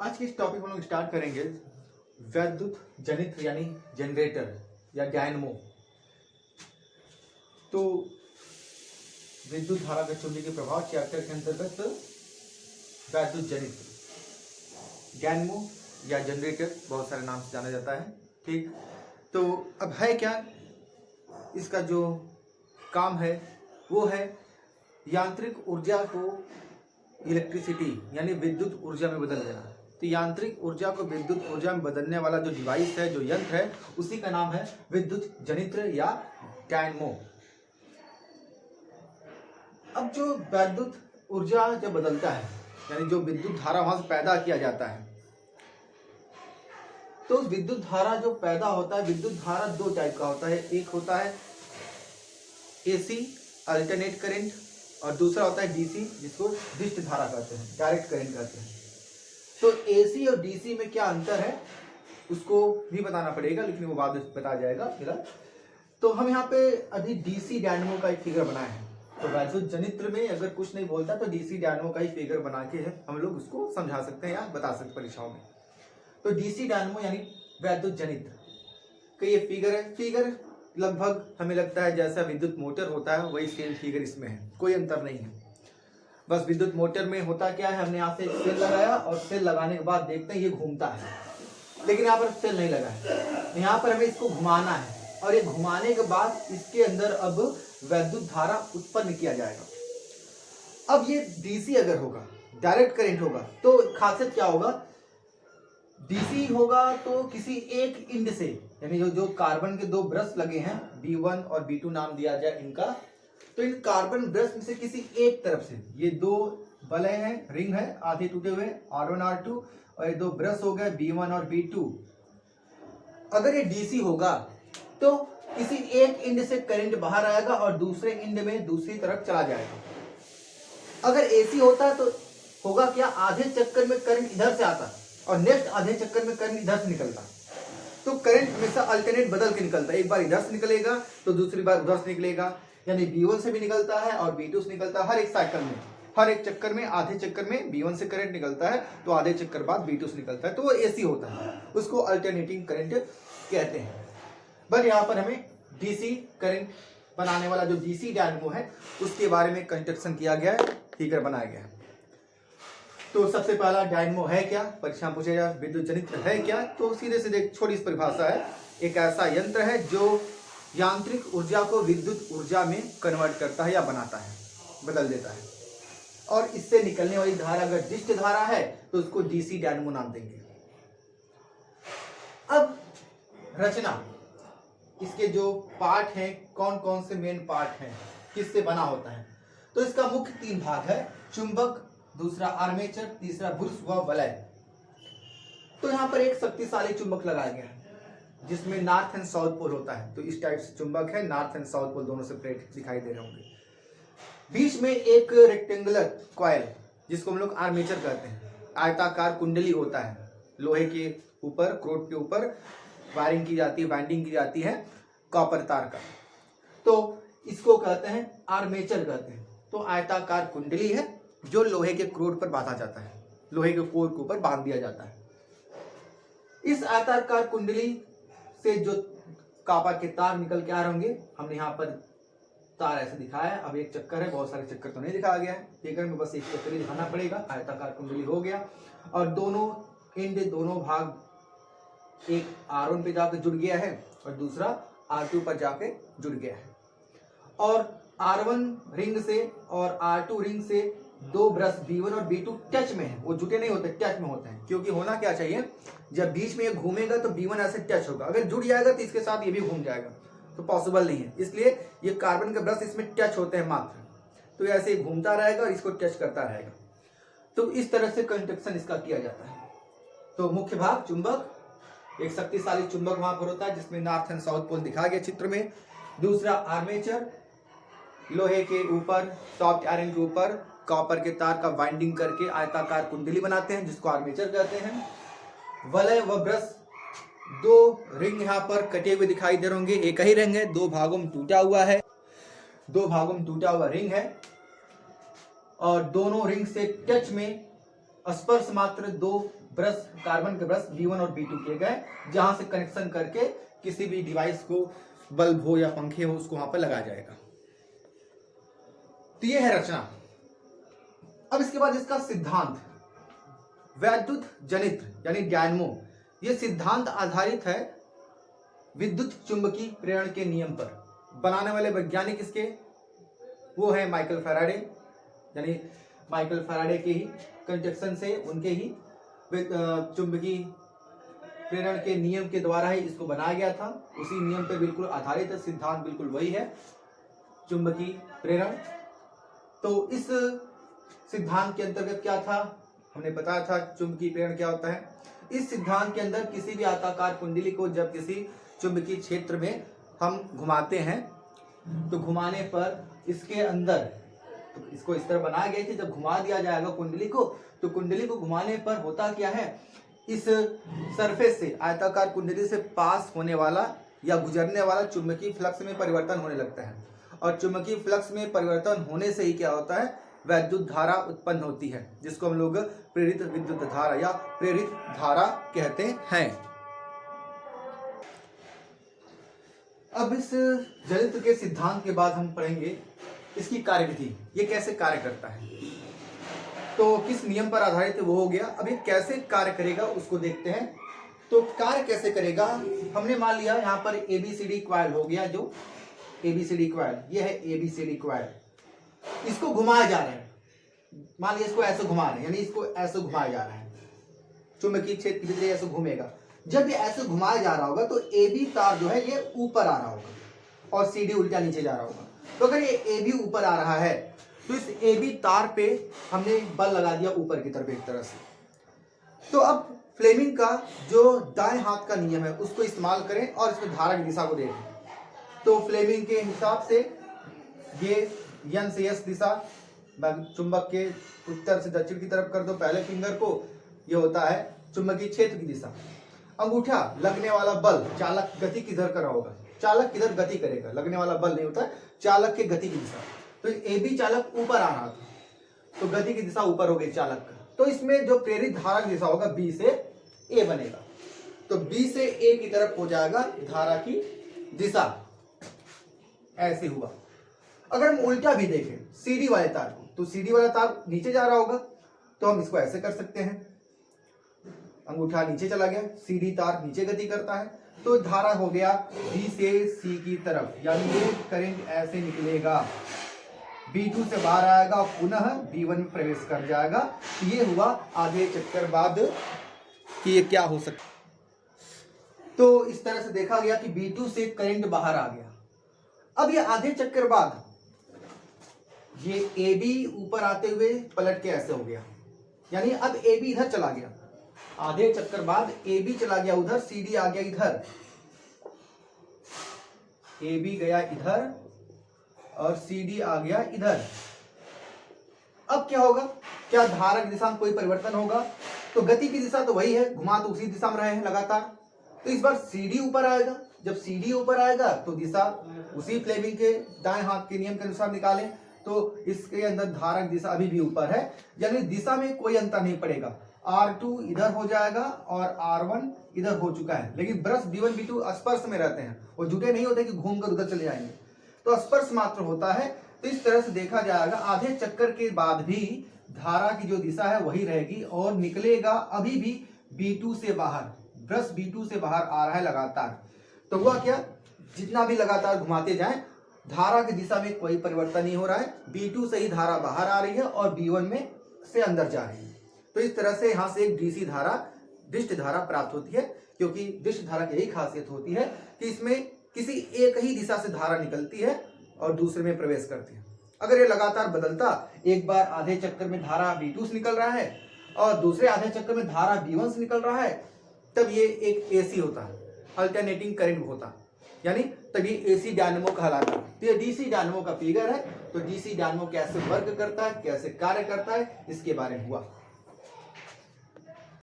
आज के इस टॉपिक में हम लोग स्टार्ट करेंगे वैद्युत जनित्र यानी जनरेटर या डायनमो। तो विद्युत धारा का चुंबकीय प्रभाव चैप्टर के अंतर्गत वैद्युत जनित्र डायनमो या जनरेटर बहुत सारे नाम से जाना जाता है। ठीक, तो अब है क्या, इसका जो काम है वो है यांत्रिक ऊर्जा को इलेक्ट्रिसिटी यानी विद्युत ऊर्जा में बदल देना। तो यांत्रिक ऊर्जा को विद्युत ऊर्जा में बदलने वाला जो डिवाइस है, जो यंत्र है, उसी का नाम है विद्युत जनित्र या डायनमो। अब जो विद्युत ऊर्जा जब बदलता है यानी जो विद्युत धारा वहां से पैदा किया जाता है, तो विद्युत धारा जो पैदा होता है, विद्युत धारा दो टाइप का होता है। एक होता है एसी अल्टरनेट करंट और दूसरा होता है डीसी जिसको डिस्ट धारा कहते हैं, डायरेक्ट करंट कहते हैं। तो एसी और डीसी में क्या अंतर है उसको भी बताना पड़ेगा, लेकिन वो बाद में बताया जाएगा फिलहाल। तो हम यहाँ पे अभी डीसी डायनमो का एक फिगर बनाए हैं। तो वैद्युत जनित्र में अगर कुछ नहीं बोलता तो डीसी डायनमो का ही फिगर बना के है हम लोग उसको समझा सकते हैं या बता सकते हैं परीक्षाओं में। तो डीसी डायनमो यानी वैद्युत जनित्र का ये फिगर है। फिगर लगभग हमें लगता है जैसा विद्युत मोटर होता है वही सेम फिगर इसमें है, कोई अंतर नहीं है। बस विद्युत मोटर में होता क्या है, हमने यहाँ से सेल लगाया और सेल लगाने के बाद देखते हैं ये घूमता है, लेकिन यहाँ पर सेल नहीं लगा है। यहाँ पर हमें इसको घुमाना है और ये घुमाने के बाद इसके अंदर अब वैद्युत धारा उत्पन्न किया जाएगा। अब ये डीसी अगर होगा, डायरेक्ट करंट होगा, तो खासियत क्या होगा, डीसी होगा तो किसी एक इंड से यानी जो कार्बन के दो ब्रश लगे हैं, B1 और B2 नाम दिया जाए इनका, तो इन कार्बन ब्रश में से किसी एक तरफ से, ये दो बले हैं, रिंग है, आधे टूटे हुए R1 R2, और ये दो ब्रश हो गए B1 और B2। अगर ये डीसी होगा तो किसी एक इंड से करंट बाहर आएगा और दूसरे इंड में दूसरी तरफ चला जाएगा। अगर एसी होता तो होगा क्या, आधे चक्कर में करंट इधर से आता और नेक्स्ट आधे चक्कर में करंट इधर से निकलता। तो करंट हमेशा अल्टरनेट बदल के निकलता है, एक बार इधर से निकलेगा तो दूसरी बार उधर से निकलेगा, यानी B1 से भी निकलता है और B2 से निकलता है। हर एक साइकिल में, हर एक चक्कर में, आधे चक्कर में B1 से करंट निकलता है तो आधे चक्कर बाद B2 से निकलता है, तो वो एसी होता है, उसको अल्टरनेटिंग करंट कहते हैं। बट यहाँ पर हमें डीसी करंट बनाने वाला जो डीसी डायनमो है उसके बारे में कंस्ट्रक्शन किया गया है, फिगर बनाया गया है। तो सबसे पहला डायनमो है क्या, परीक्षा में पूछेगा विद्युत जनित्र है क्या, तो सीधे सीधे एक छोटी सी परिभाषा है, एक ऐसा यंत्र है जो यांत्रिक ऊर्जा को विद्युत ऊर्जा में कन्वर्ट करता है या बनाता है, बदल देता है, और इससे निकलने वाली धारा अगर डिस्ट धारा है तो उसको डीसी डायनमो नाम देंगे। अब रचना, इसके जो पार्ट हैं, कौन कौन से मेन पार्ट हैं, किससे बना होता है, तो इसका मुख्य तीन भाग है, चुंबक, दूसरा आर्मेचर, तीसरा ब्रुश व वलय। तो यहाँ पर एक शक्तिशाली चुंबक लगाया गया है जिसमें नॉर्थ एंड साउथ पोल होता है। तो इस टाइप से चुंबक है, नॉर्थ एंड साउथ पोल दोनों सेपरेट दिखाई दे रहे होंगे। बीच में एक रेक्टेंगुलर कॉइल जिसको हम लोग आर्मेचर कहते हैं, आयताकार कुंडली होता है, लोहे के ऊपर, क्रोट के ऊपर वायरिंग की जाती है, वाइंडिंग की जाती है कॉपर तार का, तो इसको कहते हैं आर्मेचर कहते हैं। तो आयताकार कुंडली है जो लोहे के क्रोट पर बांधा जाता है, लोहे के कोर के ऊपर बांध दिया जाता है। इस आयताकार कुंडली से जो कॉपर के तार निकल के आ रहे होंगे, हमने यहाँ पर तार ऐसे दिखाया है। अब एक चक्कर है, बहुत सारे चक्कर तो नहीं दिखाया गया है फिगर में, बस एक चक्कर ही दिखाना पड़ेगा। आयताकार कुंडली हो गया और दोनों एंड, दोनों भाग, एक R1 पे जाकर जुड़ गया है और दूसरा R2 पर जाके जुड़ गया है, और R1 रिंग से और R2 रिंग से दो ब्रश B1 और B2 टच में है, वो जुटे नहीं होते, टच में होते हैं। क्योंकि होना क्या चाहिए, जब बीच में ये घूमेगा तो B1 ऐसे टच होगा, अगर जुड़ जाएगा तो इसके साथ ये भी घूम जाएगा, तो पॉसिबल नहीं है। इसलिए ये कार्बन के ब्रश इसमें टच होते हैं मात्र, तो ऐसे घूमता रहेगा और इसको टच करता रहेगा। तो इस तरह से कंस्ट्रक्शन इसका किया जाता है। तो मुख्य भाग चुंबक, एक शक्तिशाली चुंबक वहां पर होता है जिसमें नॉर्थ एंड साउथ पोल दिखा गया चित्र में। दूसरा आर्मेचर, लोहे के ऊपर, सॉफ्ट आयरन के ऊपर कॉपर के तार का वाइंडिंग करके आयताकार कुंडली बनाते हैं जिसको आर्मेचर कहते हैं। वलय व ब्रश, दो रिंग यहाँ पर कटे हुए दिखाई दे रहे होंगे, एक ही रिंग है, दो भागों में टूटा हुआ है, दो भागों में टूटा हुआ रिंग है और दोनों रिंग से टच में स्पर्श मात्र दो ब्रश, कार्बन के ब्रश B1 और B2 किए गए, जहां से कनेक्शन करके किसी भी डिवाइस को, बल्ब हो या पंखे हो, उसको वहां पर लगाया जाएगा। तो ये है रचना। अब इसके बाद इसका सिद्धांत, वैद्युत जनित्र यानी डायनमो, ये सिद्धांत आधारित है विद्युत चुंबकीय प्रेरण के नियम पर। बनाने वाले वैज्ञानिक इसके वो है माइकल फैराडे, यानी माइकल फैराडे के ही कंजक्शन से, उनके ही चुंबकीय प्रेरण के नियम के द्वारा ही इसको बनाया गया था। उसी नियम पर बिल्कुल आधारित है, सिद्धांत बिल्कुल वही है, चुंबकीय प्रेरण। तो इस सिद्धांत के अंतर्गत क्या था, हमने बताया था चुंबकीय प्रेरण क्या होता है। इस सिद्धांत के अंदर किसी भी आयताकार कुंडली को जब किसी चुंबकीय क्षेत्र में हम घुमाते हैं, तो घुमाने पर इसके अंदर, तो इसको इस तरह बनाया गया कि जब घुमा दिया जाएगा कुंडली को, तो कुंडली को घुमाने पर होता क्या है, इस सरफेस से, आयताकार कुंडली से पास होने वाला या गुजरने वाला चुंबकीय फ्लक्स में परिवर्तन होने लगता है। और चुंबकीय फ्लक्स में परिवर्तन होने से ही क्या होता है, वैद्युत धारा उत्पन्न होती है, जिसको हम लोग प्रेरित विद्युत धारा या प्रेरित धारा कहते हैं। अब इस जनित्र के सिद्धांत के बाद हम पढ़ेंगे इसकी कार्यविधि, ये कैसे कार्य करता है। तो किस नियम पर आधारित है वो हो गया। अब ये कैसे कार्य करेगा उसको देखते हैं। तो कार्य कैसे करेगा, हमने मान लिया यहाँ पर ABCD क्वाइल हो गया, जो ABCD क्वाइल, ये है ABCD क्वाइल, इसको घुमाया जा रहा है। मान लिया इसको ऐसे घुमा रहे हैं, यानी इसको ऐसे घुमाया जा रहा है, चुंबकीय क्षेत्र की तरह ऐसे घूमेगा। जब ये ऐसे घुमाया जा रहा होगा तो AB तार जो है ये ऊपर आ रहा होगा और CD उल्टा नीचे जा रहा होगा। तो अगर ये AB ऊपर आ रहा है तो इस AB तार पे हमने बल लगा दिया ऊपर की तरफ एक तरह से। तो अब फ्लेमिंग का जो दाएं हाथ का नियम है उसको इस्तेमाल करें और इसमें धारा की दिशा को देखें। तो फ्लेमिंग के हिसाब से ये N से S दिशा, चुंबक के उत्तर से दक्षिण की तरफ कर दो पहले फिंगर को, ये होता है चुंबकीय क्षेत्र की दिशा। अंगूठा लगने वाला बल, चालक गति किधर कर रहा होगा, चालक किधर गति करेगा, लगने वाला बल नहीं होता, चालक के गति की दिशा। तो AB चालक ऊपर आ रहा था तो गति की दिशा ऊपर हो गई चालक का। तो इसमें जो प्रेरित धारा की दिशा होगा B से A बनेगा। तो B से A की तरफ हो जाएगा धारा की दिशा, ऐसे हुआ। अगर हम उल्टा भी देखें CD वाले तार को, तो CD वाला तार नीचे जा रहा होगा, तो हम इसको ऐसे कर सकते हैं, अंगूठा नीचे चला गया, CD तार नीचे गति करता है, तो धारा हो गया B से C की तरफ, यानी ये करंट ऐसे निकलेगा, B2 से बाहर आएगा और पुनः B1 में प्रवेश कर जाएगा। ये हुआ आधे चक्कर बाद कि ये क्या हो सकता। तो इस तरह से देखा गया कि B2 से करंट बाहर आ गया। अब ये आधे चक्कर बाद ये AB ऊपर आते हुए पलट के ऐसे हो गया, यानी अब AB इधर चला गया, आधे चक्कर बाद AB चला गया उधर, CD आ गया इधर, AB गया इधर और CD आ गया इधर। अब क्या होगा, क्या धारा की दिशा में कोई परिवर्तन होगा? तो गति की दिशा तो वही है, घुमा तो उसी दिशा में रहे हैं लगातार। तो इस बार CD ऊपर आएगा, जब CD ऊपर आएगा तो दिशा उसी फ्लेमिंग के दाएं हाथ के नियम के अनुसार निकालें, तो इसके अंदर धारा की दिशा अभी भी ऊपर है, यानी दिशा में कोई अंतर नहीं पड़ेगा। R2 इधर हो जाएगा और R1 इधर हो चुका है, लेकिन ब्रश B1 B2 स्पर्श में रहते हैं, वो जुटे नहीं होते कि घूमकर उधर चले जाएंगे, तो स्पर्श मात्र होता है। तो इस तरह से देखा जाएगा आधे चक्कर के बाद भी धारा की जो दिशा है वही रहेगी और निकलेगा अभी भी B2 से बाहर, ब्रश B2 से बाहर आ रहा है लगातार। तो हुआ क्या, जितना भी लगातार घुमाते जाएं धारा की दिशा में कोई परिवर्तन नहीं हो रहा है, B2 से ही धारा बाहर आ रही है और B1 में से अंदर जा रही है। तो इस तरह से यहाँ से एक DC धारा, डिस्ट धारा प्राप्त होती है, क्योंकि डिस्ट धारा की यही खासियत होती है कि इसमें किसी एक ही दिशा से धारा निकलती है और दूसरे में प्रवेश करती है। अगर ये लगातार बदलता, एक बार आधे चक्कर में धारा B2 से निकल रहा है और दूसरे आधे चक्कर में धारा B1 से निकल रहा है, तब ये एक AC होता है, अल्टरनेटिंग करंट होता, यानी तब ये AC डायनेमो कहलाता है। तो ये DC डायनेमो का फिगर है। तो DC डायनेमो कैसे वर्क करता है, कैसे कार्य करता है, इसके बारे में हुआ।